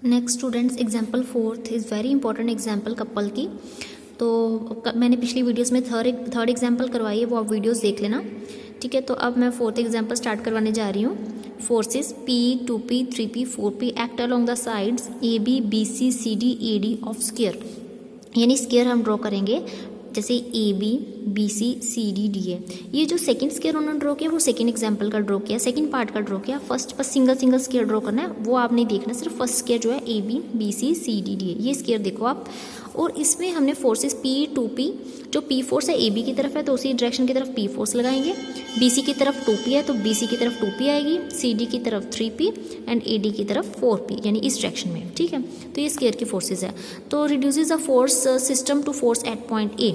Next students, example 4 is very important example couple की। तो मैंने पिछली वीडियोस में थर्ड एग्जाम्पल करवाई है, वो आप वीडियोस देख लेना, ठीक है। तो अब मैं फोर्थ एग्जाम्पल स्टार्ट करवाने जा रही हूँ। Forces P, 2P, 3P, 4P act along the sides AB, BC, CD, AD of square. यानी स्क्वायर हम ड्रॉ करेंगे जैसे AB, BC, CD, DA। ये जो सेकंड स्क्वायर उन्होंने ड्रॉ किया वो सेकंड एग्जाम्पल का ड्रॉ किया, सेकंड पार्ट का ड्रॉ किया। फर्स्ट बस सिंगल स्क्वायर ड्रॉ करना है, वो आप नहीं देखना, सिर्फ फर्स्ट स्क्वायर जो है AB, BC, CD, DA ये स्क्वायर देखो आप। और इसमें हमने फोर्सेस P, 2P, जो P फोर्स है AB की तरफ है तो उसी डायरेक्शन की तरफ P फोर्स लगाएंगे। BC की तरफ 2P है तो BC की तरफ 2P आएगी, CD की तरफ 3P एंड AD की तरफ 4P, यानी इस डायरेक्शन में, ठीक है। तो ये स्क्वायर की फोर्सेस है। तो reduces a force system to force at point A।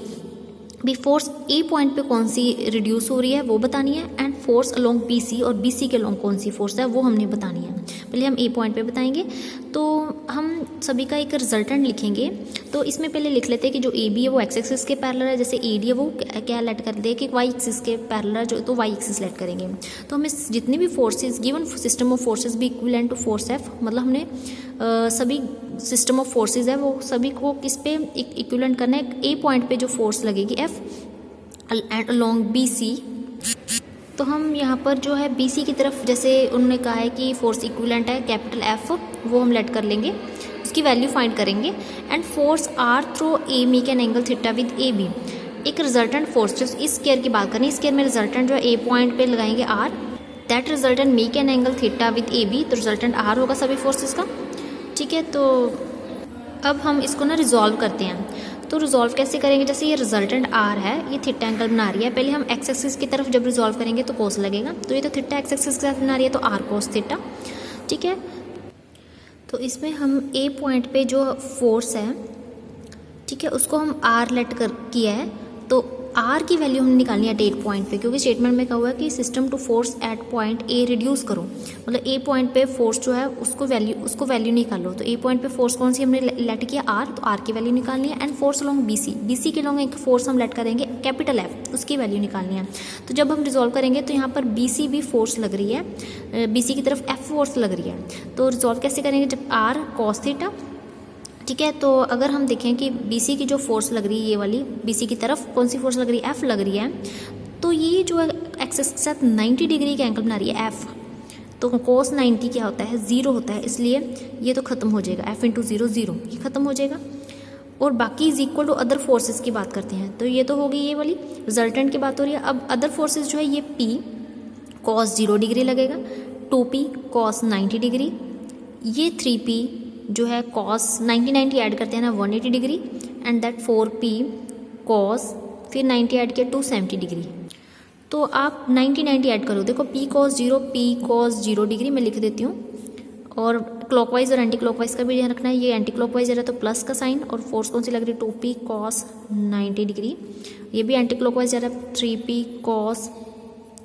भी फोर्स ए पॉइंट पे कौन सी रिड्यूस हो रही है वो बतानी है, एंड फोर्स अलोंग BC और BC के अलोंग कौन सी फोर्स है वो हमने बतानी है। पहले हम ए पॉइंट पे बताएंगे, तो हम सभी का एक रिजल्टेंट लिखेंगे। तो इसमें पहले लिख लेते हैं कि जो AB है वो एक्स एक्सिस के पैरेलल है, जैसे AD है वो क्या लेट कर दे कि वाई एक्सिस के पैरेलल है, जो तो वाई एक्सिस लेट करेंगे। तो हमें जितने भी forces given system of forces भी इक्विवेलेंट टू फोर्स F, मतलब हमने सभी सिस्टम ऑफ फोर्सेस है वो सभी को किस पे इक्विवेलेंट करना है, ए पॉइंट पे जो फोर्स लगेगी F एंड अलोंग BC। तो हम यहाँ पर जो है BC की तरफ, जैसे उन्होंने कहा है कि फोर्स इक्विवेलेंट है कैपिटल F, वो हम लेट कर लेंगे, उसकी वैल्यू फाइंड करेंगे। And force R through A make an angle theta with AB। एक रिजल्टेंट फोर्स, जो इस स्क्वायर की बात करें, इस स्क्वायर में रिजल्टेंट जो है A पॉइंट पे लगाएंगे R, that resultant make an angle theta with AB। तो रिजल्टेंट R होगा सभी फोर्सेस का, ठीक है। तो अब हम इसको ना रिजॉल्व करते हैं। तो रिजॉल्व कैसे करेंगे, जैसे ये रिजल्टेंट R है, ये थीटा एंगल बना रही है, पहले हम एक्स एक्सिस की तरफ जब रिजॉल्व करेंगे तो कोस लगेगा, तो ये तो थीटा एक्स एक्सिस के साथ बना रही है तो R कोस थीटा, ठीक है। तो इसमें हम ए पॉइंट पे जो फोर्स है, ठीक है, उसको हम R लेट कर किया है, तो R की वैल्यू हमने निकालनी है एट ए पॉइंट पे, क्योंकि स्टेटमेंट में कहा हुआ है कि system to force at point A reduce करो, मतलब ए पॉइंट पे फोर्स जो है उसको वैल्यू निकालो। तो ए पॉइंट पे फोर्स कौन सी हमने लेट किया R, तो R की वैल्यू निकालनी है। एंड फोर्स अलोंग BC के अलोंग एक फोर्स हम लेट करेंगे कैपिटल F, उसकी वैल्यू निकालनी है। तो जब हम रिजॉल्व करेंगे तो यहाँ पर BC भी फोर्स लग रही है, BC की तरफ F फोर्स लग रही है। तो रिजॉल्व कैसे करेंगे, जब R cos थीटा, ठीक है। तो अगर हम देखें कि BC की जो फोर्स लग रही है, ये वाली BC की तरफ कौन सी फोर्स लग रही है, F लग रही है, तो ये जो है एक्सिस के साथ 90 डिग्री का एंगल बना रही है F। तो cos 90 क्या होता है, 0 होता है, इसलिए ये तो खत्म हो जाएगा, F इंटू 0 0, ये खत्म हो जाएगा। और बाकी is equal to other forces की बात करते हैं, तो ये तो होगी ये वाली रिजल्टेंट की बात हो रही है। अब अदर फोर्सेस जो है, ये P cos 0 डिग्री लगेगा, 2P cos 90 डिग्री, ये 3P जो है cos 90 ऐड करते हैं ना 180 degree, and that 4P cos फिर 90 ऐड किया 270 डिग्री। तो आप 90 ऐड करो, देखो P cos 0 डिग्री मैं लिख देती हूँ, और क्लॉकवाइज और एंटी क्लॉकवाइज का भी ध्यान रखना है। ये एंटी क्लॉकवाइज है तो प्लस का साइन, और फोर्स कौन सी लग रही है 2P cos 90 डिग्री, ये भी एंटी क्लॉकवाइज जा रहा है 3P cos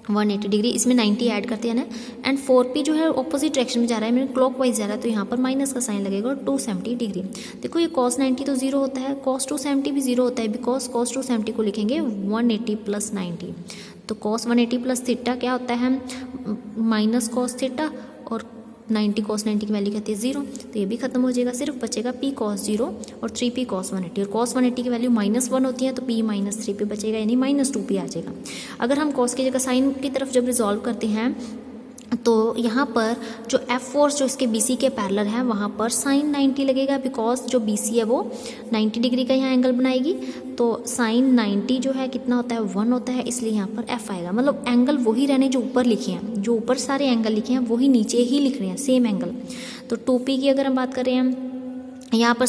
180 डिग्री, इसमें 90 ऐड करते हैं ना। एंड 4P जो है ऑपोजिट डायरेक्शन में जा रहा है, मेरे क्लॉकवाइज जा रहा है, तो यहाँ पर माइनस का साइन लगेगा और 270 डिग्री। देखो ये cos 90 तो 0 होता है, cos 270 भी 0 होता है, बिकॉज cos 270 को लिखेंगे 180 प्लस 90। तो cos 180 प्लस थीटा क्या होता है, माइनस cos थीटा, और 90 cos 90 की वैल्यू कहती है 0, तो ये भी खत्म हो जाएगा, सिर्फ बचेगा P cos 0 और 3P cos 180, और cos 180 की वैल्यू -1 होती है, तो P माइनस 3P बचेगा, यानी -2P आ जाएगा। अगर हम cos की जगह साइन की तरफ जब रिजॉल्व करते हैं, तो यहाँ पर जो F फोर्स जो इसके BC के पैरेलल है, वहाँ पर साइन 90 लगेगा, बिकॉज जो BC है वो 90 डिग्री का यहाँ एंगल बनाएगी, तो साइन 90 जो है कितना होता है 1 होता है, इसलिए यहाँ पर F आएगा। मतलब एंगल वही रहने जो ऊपर लिखे हैं, जो ऊपर सारे एंगल लिखे हैं वही नीचे ही लिख रहे हैं, सेम एंगल। तो 2P की अगर हम बात करें हम यहाँ पर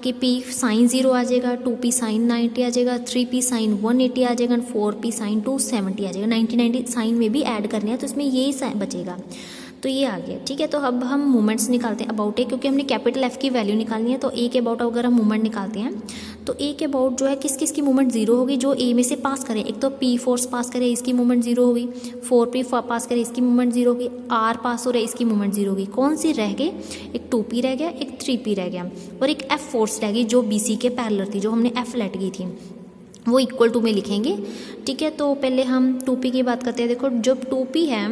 कि P साइन 0 आ जाएगा, 2P साइन 90 आ जाएगा, 3P साइन 180 आ जाएगा, 4P साइन 270 आ जाएगा। 90 साइन में भी ऐड करने हैं, तो इसमें यही साइन बचेगा, तो ये आ गया, ठीक है। तो अब हम मोमेंट्स निकालते हैं अबाउट ए, क्योंकि हमने कैपिटल F की वैल्यू निकालनी है। तो ए के अबाउट अगर हम मूवमेंट निकालते हैं, तो ए के अबाउट जो है किस किस की मूवमेंट 0 होगी, जो ए में से पास करे। एक तो P फोर्स पास करे, इसकी मूवमेंट 0 होगी, 4P पास करे, इसकी मूवमेंट 0 होगी, R पास हो रहा है, इसकी मूवमेंट 0 होगी। कौन सी रह गई, एक 2P रह गया, एक 3P रह गया, और एक F फोर्स रह गई जो BC के पैरेलल थी, जो हमने F लेट की थी, वो इक्वल टू में लिखेंगे, ठीक है। तो पहले हम 2P की बात करते हैं। देखो जब 2P है,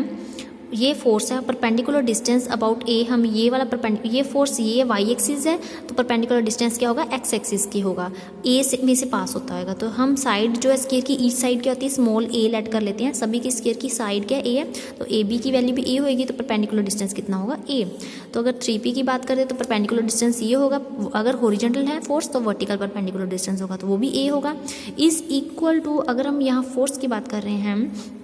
ये फोर्स है, परपेंडिकुलर डिस्टेंस अबाउट ए, हम ये वाला ये फोर्स ये वाई एक्सिस है, तो परपेंडिकुलर डिस्टेंस क्या होगा, एक्स एक्सिस की होगा, ए से में से पास होता होगा। तो हम साइड जो है स्क्वायर की ईच साइड क्या होती है, स्मॉल ए लेट कर लेते हैं, सभी की स्क्वायर की साइड क्या ए है, तो ए बी की वैल्यू भी ए होगी, तो परपेंडिकुलर डिस्टेंस कितना होगा, ए। तो अगर 3p की बात करें तो परपेंडिकुलर डिस्टेंस ये होगा, अगर हॉरिजॉन्टल है फोर्स तो वर्टिकल परपेंडिकुलर डिस्टेंस होगा, तो वो भी ए होगा। इज इक्वल टू, अगर हम यहाँ फोर्स की बात कर रहे हैं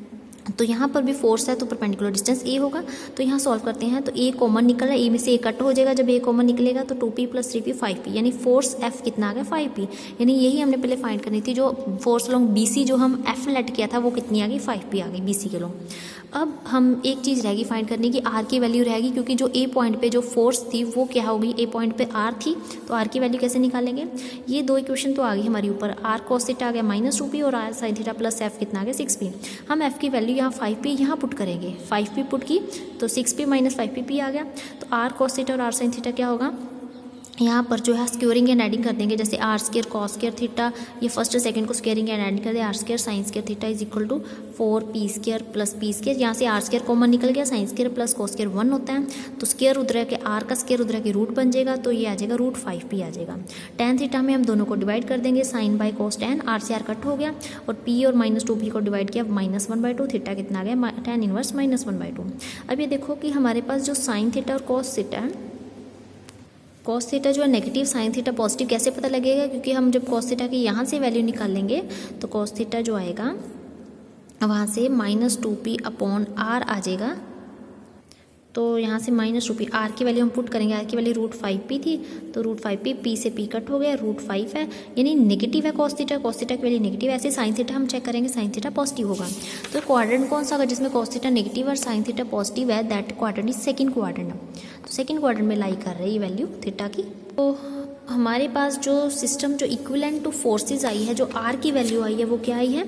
तो यहाँ पर भी फोर्स है तो परपेंडिकुलर डिस्टेंस ए होगा। तो यहाँ सॉल्व करते हैं, तो ए कॉमन निकल रहा है, ए में से ए कट हो जाएगा, जब ए कॉमन निकलेगा तो 2p + 3p 5p, यानी फोर्स एफ कितना आ गया, 5p। यानी यही हमने पहले फाइंड करनी थी, जो फोर्स लॉन्ग बीसी जो हम एफ लेट किया था वो कितनी आ गई, 5p आ गई बीसी के लॉन्ग। अब हम एक चीज़ रहेगी फाइंड करने की, आर की वैल्यू रहेगी, क्योंकि जो ए पॉइंट पे जो फोर्स थी वो क्या होगी, ए पॉइंट पे आर थी, तो आर की वैल्यू कैसे निकालेंगे। ये दो इक्वेशन तो आ गई हमारी ऊपर, आर cos थीटा आ गया -2p और R sin theta plus F कितना आ गया, 6p। हम एफ की वैल्यू यहाँ 5p यहाँ पुट करेंगे, 5p पुट की तो 6p - 5p आ गया। तो आर cos थीटा और आर sin थीटा क्या होगा, यहाँ पर जो है स्क्वेयरिंग एंड एडिंग कर देंगे, जैसे R square cos square theta, ये फर्स्ट और सेकंड को स्क्वेयरिंग एंड एडिंग कर दे, R square sine square theta is equal to 4p square plus p square. यहाँ से आर स्क्वायर कॉमन निकल गया, sine square plus cos square 1 होता है, तो स्क्वायर उधर के आर का स्क्वायर उधर के रूट बन जाएगा, तो ये आ जाएगा √5p आ जाएगा। टेन थीटा में हम दोनों को डिवाइड कर देंगे, sine by cos tan, R से आर कट हो गया, और p और -2p को डिवाइड किया, -1/2, थीटा कितना आ गया, tan इनवर्स -1/2। अब ये देखो कि हमारे पास जो साइन थीटा और कॉस थीटा है, कॉस थीटा जो है नेगेटिव, साइन थीटा पॉजिटिव, कैसे पता लगेगा, क्योंकि हम जब कॉस थीटा की यहाँ से वैल्यू निकालेंगे तो कॉस थीटा जो आएगा वहाँ से -2p/r आ जाएगा। तो यहाँ से -2p, आर की वैल्यू हम पुट करेंगे, आर की वैल्यू √5p थी, तो √5p, p से p कट हो गया, √5 है, यानी नेगेटिव है कॉस थीटा की वैल्यू नेगेटिव है। ऐसे साइन थीटा हम चेक करेंगे, साइन थीटा पॉजिटिव होगा। तो क्वाड्रेंट कौन सा होगा जिसमें कॉस थीटा नेगेटिव और साइन थीटा पॉजिटिव है, that quadrant is second quadrant. तो सेकंड क्वाड्रेंट में लाई कर रही है ये वैल्यू थीटा की। तो हमारे पास जो सिस्टम जो इक्विवेलेंट टू फोर्सेज आई है, जो आर की वैल्यू आई है वो क्या आई है,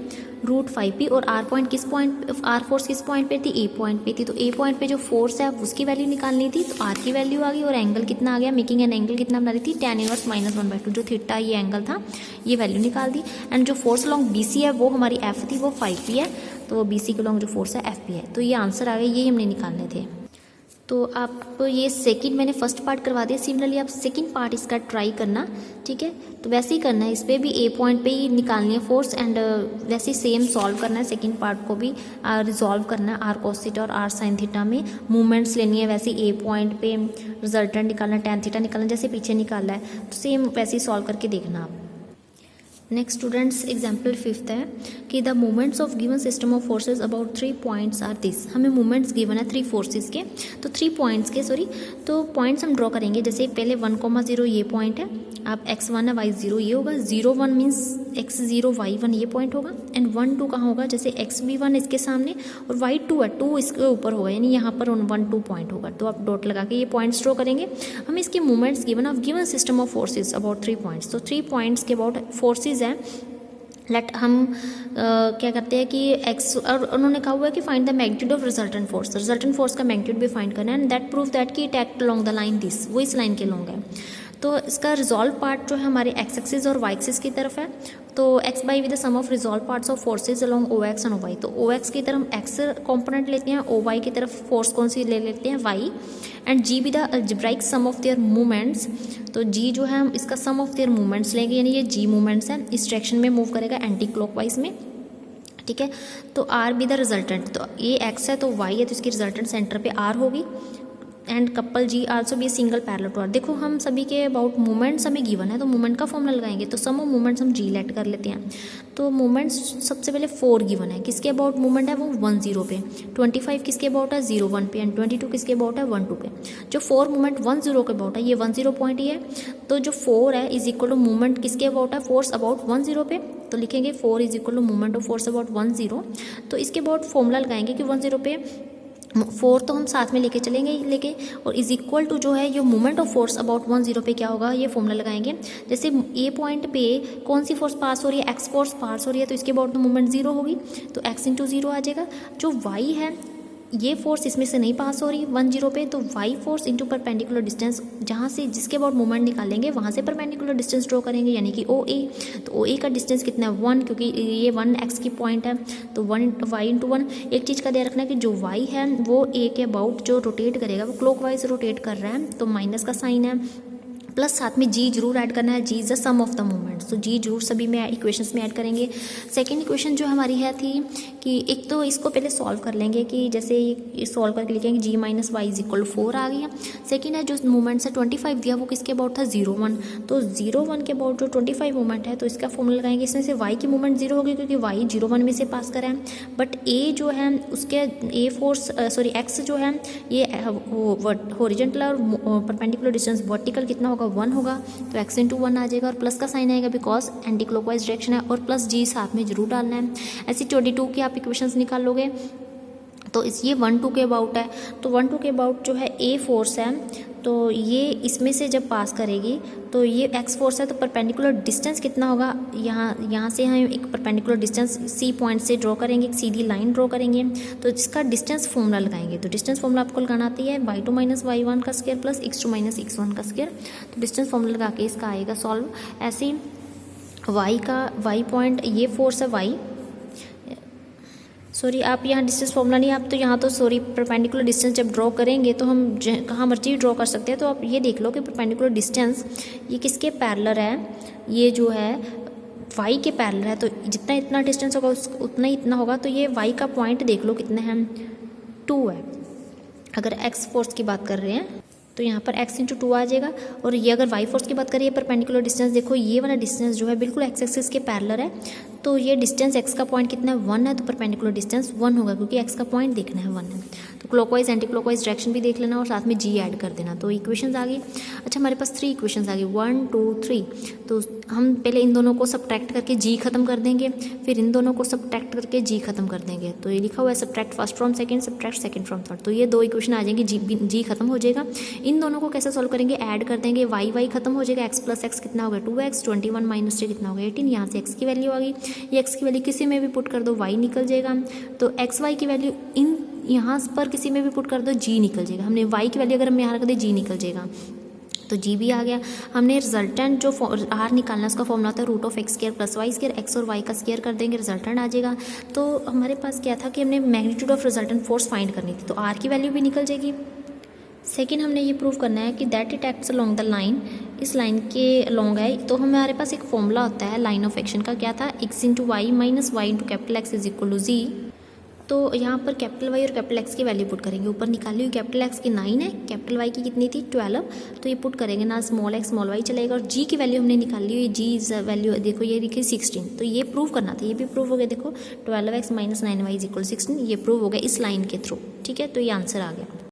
√5p, और आर पॉइंट किस पॉइंट, आर फोर्स किस पॉइंट पे थी, ए पॉइंट पे थी, तो ए पॉइंट पे जो फोर्स है उसकी वैल्यू निकालनी थी, तो आर की वैल्यू आ गई, और एंगल कितना आ गया, मेकिंग एन एंगल कितना बना रही थी, tan इनवर्स -1/2, जो थीटा ये एंगल था ये वैल्यू निकाल दी। एंड जो फोर्स लॉन्ग बीसी है वो हमारी एफ थी, वो 5p है, तो वो बीसी के लॉन्ग जो फोर्स है एफ है। तो ये आंसर आ गया, यही हमने निकालने थे। तो आप ये सेकंड, मैंने फर्स्ट पार्ट करवा दिया, सिमिलरली आप सेकंड पार्ट इसका ट्राई करना, ठीक है। तो वैसे ही करना है, इस पर भी ए पॉइंट पे ही निकालनी है फोर्स, एंड वैसे ही सेम सॉल्व करना है, सेकंड पार्ट को भी रिजॉल्व करना है, आर cos थीटा और आर sin थीटा में मूवमेंट्स लेनी है, वैसे ए पॉइंट पे रिजल्टेंट निकालना है, tan थीटा निकालना, जैसे पीछे निकाला है, तो सेम वैसे ही सॉल्व करके देखना आप। नेक्स्ट स्टूडेंट्स, एग्जाम्पल 5th है कि the movements of given system of forces about 3 points are this. हमें मूवमेंट्स गिवन है 3 फोर्सेज के, तो 3 पॉइंट्स के, तो पॉइंट्स हम ड्रॉ करेंगे। जैसे पहले 1,0 ये पॉइंट है, आप x1 है y0 ये होगा, 0,1 मीन्स x0 y1 ये पॉइंट होगा, एंड 1,2 कहाँ होगा, जैसे xb1 इसके सामने और y2 है 2 इसके ऊपर होगा, यानी यहाँ पर 1,2 पॉइंट होगा। तो आप डॉट लगा के ये पॉइंट्स ड्रॉ करेंगे। हमें इसके movements given of given system of forces about 3 points, तो 3 पॉइंट्स के अबाउट फोर्सेज है। लेट हम क्या करते हैं कि एक्स, और उन्होंने कहा हुआ है कि find the magnitude of resultant force का मैग्नीट्यूड भी फाइंड करना है, एंड दैट प्रूव दैट कि it act along the line this, वो इस लाइन के लॉन्ग है। तो इसका रिजॉल्व पार्ट जो है हमारे एक्स एक्सिस और वाई एक्सिस की तरफ है, तो X by with the sum of resolve parts of forces along O X and O Y. तो ओ एक्स की तरफ एक्स कॉम्पोनेंट लेते हैं, ओ वाई की तरफ फोर्स कौन सी ले लेते हैं, Y, and G with the algebraic sum of their movements. तो जी जो है हम इसका सम ऑफ देयर मूवमेंट्स लेंगे, यानी ये जी मूवमेंट्स हैं, इस डायरेक्शन में मूव करेगा एंटी क्लॉकवाइज में, ठीक है। तो आर बी द रिजल्टेंट, तो ये एक्स है तो वाई है, तो इसकी रिजल्टेंट सेंटर पे आर होगी, and couple G also be single parallel to R. देखो हम सभी के अबाउट मूवमेंट्स हमें गिवन है, तो मूवमेंट का फॉर्मूला लगाएंगे, तो सम ऑफ मूवमेंट्स हम जी लेट कर लेते हैं। तो मूवमेंट्स सबसे पहले 4 गिवन है, किसके अबाउट मूवमेंट है वो 10 पे, 25 किसके अबाउट है 01 पे, एंड 22 किसके अबाउट है 12 पे। जो 4 मूवमेंट 10 के अबाउट है, ये 10 पॉइंट ही है, तो जो 4 है इज इक्वल टू मूवमेंट किसके अबाउट है, फोर्स अबाउट 10 पे, तो लिखेंगे 4 is equal to movement of force about 10। तो इसके अबाउट फॉर्मूला लगाएंगे कि 10 पे 4 तो हम साथ में लेके चलेंगे लेके, और इज इक्वल टू जो है ये मूवमेंट ऑफ फोर्स अबाउट 10 पे क्या होगा, ये फॉर्मूला लगाएंगे। जैसे ए पॉइंट पे कौन सी फोर्स पास हो रही है, एक्स फोर्स पास हो रही है, तो इसके अबाउट तो मूवमेंट 0 होगी, तो एक्स इंटू 0 आ जाएगा। जो वाई है ये फोर्स इसमें से नहीं पास हो रही 1 0 पे, तो Y force into perpendicular distance, जहाँ से जिसके अबाउट मोमेंट निकालेंगे वहाँ से परपेंडिकुलर डिस्टेंस ड्रॉ करेंगे, यानी कि ओ ए। तो ओ ए का डिस्टेंस कितना है 1, क्योंकि ये 1 एक्स की पॉइंट है, तो 1 वाई इंटू 1। एक चीज़ का ध्यान रखना है कि जो वाई है वो ए के अबाउट जो रोटेट करेगा वो क्लॉकवाइज रोटेट कर रहा है, तो माइनस का साइन है, प्लस साथ में जी जरूर ऐड करना है, G is the sum of the moments, तो जी जरूर सभी में इक्वेशंस में ऐड करेंगे। सेकंड इक्वेशन जो हमारी है थी कि एक तो इसको पहले सॉल्व कर लेंगे कि जैसे ये सॉल्व करके लिखेंगे जी माइनस वाई इज इक्वल 4 आ गया। सेकंड है जो मोमेंट्स है 25 दिया वो किसके अबाउट था 0 1, तो 0 1 के अबाउट जो 25 मोमेंट है तो इसका फॉर्मूला लगाएंगे, इसमें से वाई की मूवमेंट 0 होगी क्योंकि वाई 0 1 में से पास करा है, बट ए जो है उसके ए फोर्स सॉरी एक्स जो है ये हॉरिजॉन्टल और परपेंडिकुलर डिस्टेंस वर्टिकल कितना होगा 1 होगा, तो x इंटू 1 आ जाएगा और प्लस का साइन आएगा बिकॉज एंटी क्लॉकवाइज डायरेक्शन है, और प्लस जी साथ में जरूर डालना है। ऐसी 22 की आप इक्वेशंस निकाल लोगे, तो इस ये 1 2 के अबाउट है, तो 1 2 के अबाउट जो है ए फोर्स है, तो ये इसमें से जब पास करेगी तो ये एक्स फोर्स है, तो परपेंडिकुलर डिस्टेंस कितना होगा, यहाँ से हम एक परपेंडिकुलर डिस्टेंस सी पॉइंट से ड्रॉ करेंगे, एक सीधी लाइन ड्रॉ करेंगे, तो इसका डिस्टेंस फॉर्मूला लगाएंगे। तो डिस्टेंस फॉर्मूला आपको लगाना आती है y2 माइनस y1 का square plus x2 minus x1 का स्क्वायर, तो डिस्टेंस फॉर्मूला लगा के इसका आएगा सॉल्व। ऐसे ही y पॉइंट ये फोर्स है y, सॉरी आप यहाँ डिस्टेंस फॉर्मूला नहीं, आप तो यहाँ तो सॉरी परपेंडिकुलर डिस्टेंस जब ड्रॉ करेंगे तो हम कहाँ मर्जी ड्रॉ कर सकते हैं, तो आप ये देख लो कि परपेंडिकुलर डिस्टेंस ये किसके पैरेलल है, ये जो है वाई के पैरेलल है, तो जितना इतना डिस्टेंस होगा उतना ही इतना होगा, तो ये वाई का पॉइंट देख लो कितने हैं 2 है। अगर एक्स फोर्स की बात कर रहे हैं तो यहाँ पर x इंटू 2 आ जाएगा, और ये अगर y फोर्स की बात करिए परपेंडिकुलर डिस्टेंस, देखो ये वाला डिस्टेंस जो है बिल्कुल x एक्सिस के पैरेलल है, तो ये डिस्टेंस x का पॉइंट कितना है 1 है, तो परपेंडिकुलर डिस्टेंस 1 होगा क्योंकि x का पॉइंट देखना है 1 है। तो क्लॉकवाइज एंटी क्लॉकवाइज डायरेक्शन भी देख लेना और साथ में g ऐड कर देना, तो इक्वेशंस आ गई। अच्छा हमारे पास 3 इक्वेशंस आ गई 1 2 3, तो हम पहले इन दोनों को सब्ट्रैक्ट करके g खत्म कर देंगे, फिर इन दोनों को सब्ट्रैक्ट करके g खत्म कर देंगे, तो ये लिखा हुआ है subtract first from second, subtract second from third, तो ये 2 इक्वेशन आ जाएंगे, g खत्म हो जाएगा। इन दोनों को कैसे सॉल्व करेंगे, ऐड कर देंगे, y खत्म हो जाएगा, x प्लस x कितना होगा 2x, 21 माइनस 3 कितना होगा 18, यहाँ से x की वैल्यू आ गई, ये x की वैल्यू किसी में भी पुट कर दो y निकल जाएगा, तो xy की वैल्यू इन यहाँ पर किसी में भी पुट कर दो g निकल जाएगा, हमने y की वैल्यू अगर हम यहाँ रख दें g निकल जाएगा, तो जी भी आ गया। हमने रिजल्टेंट जो आर निकालना उसका फॉर्मूला होता है root of X square plus Y square, X और वाई का स्क्वायर कर देंगे रिजल्टेंट आ जाएगा। तो हमारे पास क्या था कि हमने magnitude of resultant force find करनी थी, तो आर की वैल्यू भी निकल जाएगी। सेकेंड हमने ये प्रूव करना है कि that it acts along the line, इस लाइन के अलोंग है, तो हमारे पास एक फॉर्मूला होता है लाइन ऑफ एक्शन का, क्या था x into Y minus Y into capital X is equal to G. तो यहाँ पर कैपिटल वाई और कैपिटल एक्स की वैल्यू पुट करेंगे, ऊपर निकाली हुई कैपिटल एक्स की 9 है, कैपिटल वाई की कितनी थी 12, तो ये पुट करेंगे ना स्मॉल एक्स स्मॉल वाई चलेगा, और जी की वैल्यू हमने निकाली हुई, जी इज वैल्यू देखो ये लिखी 16, तो ये प्रूव करना था, ये भी प्रूव हो गया, देखो 12x minus 9y is equal 16, ये प्रूव हो गया इस लाइन के थ्रू, ठीक है, तो ये आंसर आ गया।